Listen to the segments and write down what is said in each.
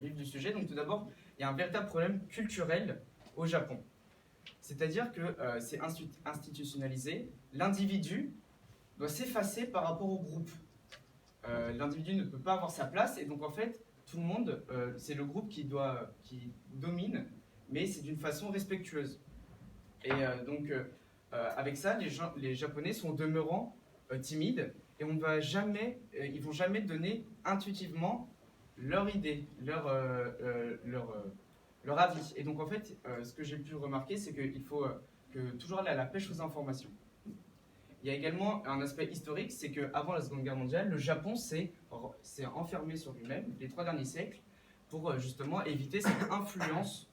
vif du sujet. Donc tout d'abord, il y a un véritable problème culturel au Japon. C'est-à-dire que c'est institutionnalisé, l'individu doit s'effacer par rapport au groupe. L'individu ne peut pas avoir sa place, et donc en fait, tout le monde, c'est le groupe qui domine, mais c'est d'une façon respectueuse. Et avec ça, les Japonais sont au demeurant timides, et ils vont jamais donner intuitivement leur idée, leur avis. Et donc en fait, ce que j'ai pu remarquer, c'est qu'il faut toujours aller à la pêche aux informations. Il y a également un aspect historique, c'est qu'avant la Seconde Guerre mondiale, le Japon s'est enfermé sur lui-même les 3 derniers siècles pour justement éviter cette influence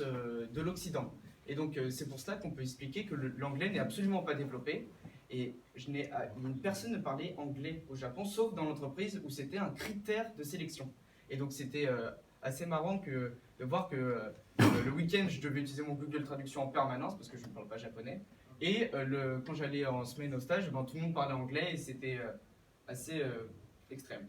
de l'Occident. Et donc c'est pour cela qu'on peut expliquer que l'anglais n'est absolument pas développé. Et personne ne parlait anglais au Japon, sauf dans l'entreprise où c'était un critère de sélection. Et donc c'était assez marrant de voir que le week-end, je devais utiliser mon Google Traduction en permanence, parce que je ne parle pas japonais. Et quand j'allais en semaine au stage, tout le monde parlait anglais et c'était assez extrême.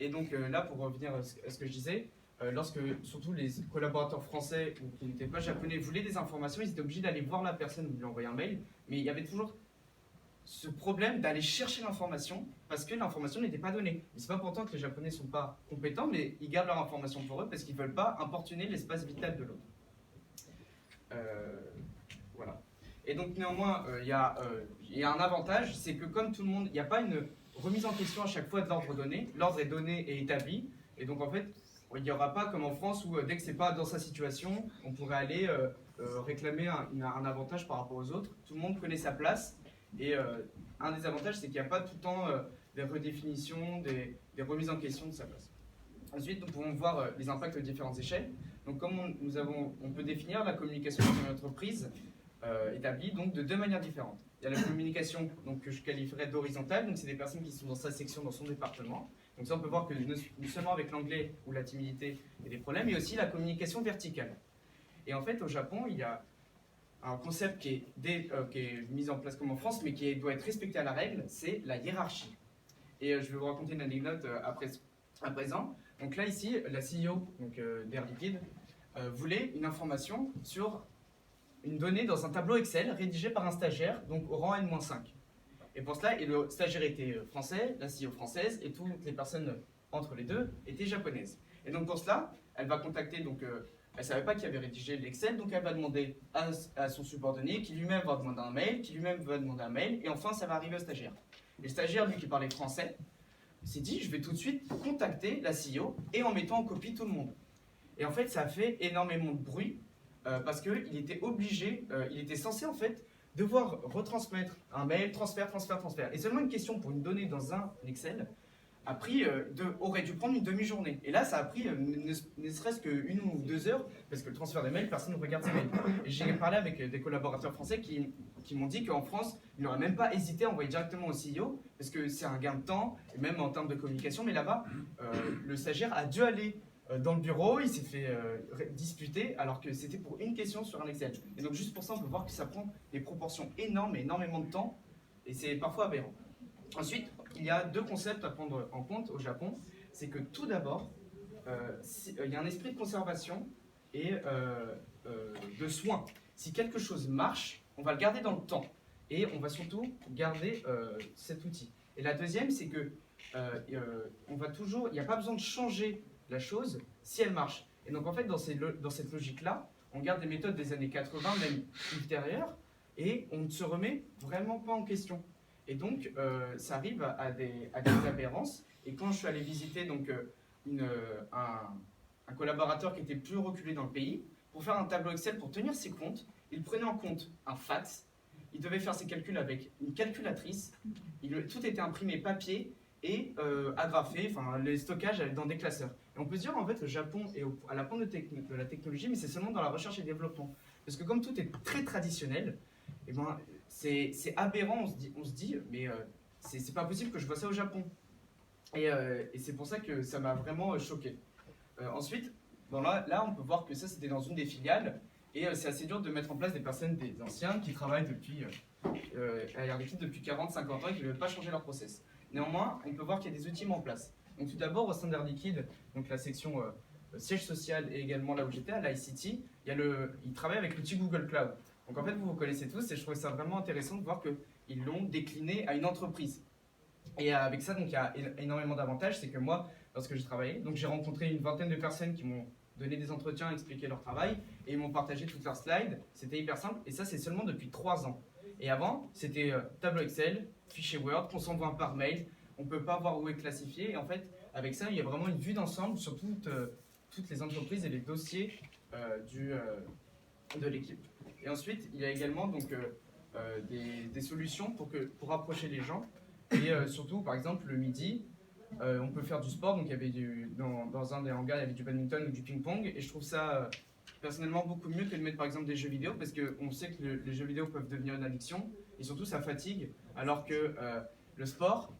Et donc là, pour revenir à ce que je disais, lorsque surtout les collaborateurs français ou qui n'étaient pas japonais voulaient des informations, ils étaient obligés d'aller voir la personne ou de lui envoyer un mail, mais il y avait toujours ce problème d'aller chercher l'information parce que l'information n'était pas donnée. Mais c'est pas pourtant que les Japonais sont pas compétents, mais ils gardent leur information pour eux parce qu'ils veulent pas importuner l'espace vital de l'autre. Voilà. Et donc néanmoins, il y a un avantage, c'est que comme tout le monde, il n'y a pas une remise en question à chaque fois de l'ordre donné. L'ordre est donné et établi, et donc en fait, il n'y aura pas comme en France où dès que c'est pas dans sa situation, on pourrait aller réclamer un avantage par rapport aux autres. Tout le monde connaît sa place. Et un des avantages, c'est qu'il n'y a pas tout le temps des redéfinitions, des remises en question de sa place. Ensuite, nous pouvons voir les impacts aux différentes échelles. Donc, comme on peut définir la communication dans une entreprise établie donc, de 2 manières différentes. Il y a la communication donc, que je qualifierais d'horizontale, donc c'est des personnes qui sont dans sa section, dans son département. Donc ça, on peut voir que non seulement avec l'anglais ou la timidité, il y a des problèmes, mais aussi la communication verticale. Et en fait, au Japon, il y a un concept qui est mis en place comme en France, mais qui doit être respecté à la règle, c'est la hiérarchie. Et je vais vous raconter une anecdote à présent. Donc là, ici, la CEO d'Air Liquide voulait une information sur une donnée dans un tableau Excel rédigé par un stagiaire, donc au rang N-5. Et pour cela, le stagiaire était français, la CEO française, et toutes les personnes entre les deux étaient japonaises. Et donc pour cela, elle va contacter elle ne savait pas qui avait rédigé l'Excel, donc elle va demander à son subordonné, qui lui-même va demander un mail, qui lui-même va demander un mail, et enfin ça va arriver au stagiaire. Et le stagiaire, lui qui parlait français, s'est dit, je vais tout de suite contacter la CEO, et en mettant en copie tout le monde. Et en fait, ça a fait énormément de bruit, parce qu'il était obligé, il était censé en fait devoir retransmettre un mail, transfert. Et seulement une question pour une donnée dans un Excel aurait dû prendre une demi-journée. Et là, ça a pris ne serait-ce qu'une ou 2 heures, parce que le transfert des mails, personne ne regarde ces mails. Et j'ai parlé avec des collaborateurs français qui m'ont dit qu'en France, ils n'auraient même pas hésité à envoyer directement au CEO, parce que c'est un gain de temps, et même en termes de communication. Mais là-bas, le stagiaire a dû aller dans le bureau, il s'est fait disputer, alors que c'était pour une question sur un Excel. Et donc juste pour ça, on peut voir que ça prend des proportions énormes et énormément de temps, et c'est parfois aberrant. Ensuite, il y a 2 concepts à prendre en compte au Japon. C'est que tout d'abord, il y a un esprit de conservation et de soin. Si quelque chose marche, on va le garder dans le temps. Et on va surtout garder cet outil. Et la deuxième, c'est que il n'y a pas besoin de changer la chose si elle marche. Et donc en fait, dans cette logique-là, on garde des méthodes des années 80, même ultérieures, et on ne se remet vraiment pas en question. Et donc, ça arrive à des aberrances. Et quand je suis allé visiter un collaborateur qui était plus reculé dans le pays, pour faire un tableau Excel pour tenir ses comptes, il prenait en compte un fax, il devait faire ses calculs avec une calculatrice, tout était imprimé papier et agrafé, les stockages dans des classeurs. Et on peut se dire, en fait, le Japon est à la pointe de la technologie, mais c'est seulement dans la recherche et développement. Parce que comme tout est très traditionnel, eh ben, c'est aberrant, on se dit mais c'est pas possible que je vois ça au Japon. Et c'est pour ça que ça m'a vraiment choqué. Ensuite, là, on peut voir que ça, c'était dans une des filiales, et c'est assez dur de mettre en place des anciens qui travaillent à Air Liquide depuis 40-50 ans et qui ne veulent pas changer leur process. Néanmoins, on peut voir qu'il y a des outils mis en place. Donc tout d'abord, au sein d'Air Liquide, donc la section siège social et également là où j'étais, à l'ICT, ils travaillent avec l'outil Google Cloud. Donc en fait, vous connaissez tous et je trouvais ça vraiment intéressant de voir qu'ils l'ont décliné à une entreprise. Et avec ça, donc il y a énormément d'avantages. C'est que moi, lorsque j'ai travaillé, donc j'ai rencontré une vingtaine de personnes qui m'ont donné des entretiens, expliqué leur travail et ils m'ont partagé toutes leurs slides. C'était hyper simple et ça, c'est seulement depuis 3 ans. Et avant, c'était tableau Excel, fichier Word qu'on s'envoie par mail. On ne peut pas voir où est classifié. Et en fait, avec ça, il y a vraiment une vue d'ensemble sur toutes les entreprises et les dossiers de l'équipe. Et ensuite, il y a également donc, des solutions pour rapprocher les gens. Et surtout, par exemple, le midi, on peut faire du sport. Donc, il y avait dans un des hangars, il y avait du badminton ou du ping-pong. Et je trouve ça personnellement beaucoup mieux que de mettre par exemple des jeux vidéo parce qu'on sait que les jeux vidéo peuvent devenir une addiction et surtout ça fatigue. Alors que le sport,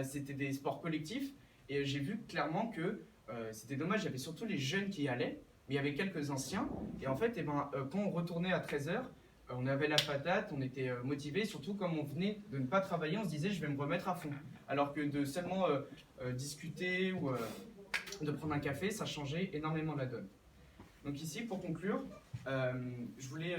c'était des sports collectifs. Et j'ai vu clairement que c'était dommage. Il y avait surtout les jeunes qui y allaient, mais il y avait quelques anciens. Et en fait, quand on retournait à 13h, on avait la patate, on était motivé, surtout comme on venait de ne pas travailler, on se disait je vais me remettre à fond. Alors que de seulement discuter ou de prendre un café, ça changeait énormément la donne. Donc ici, pour conclure, je voulais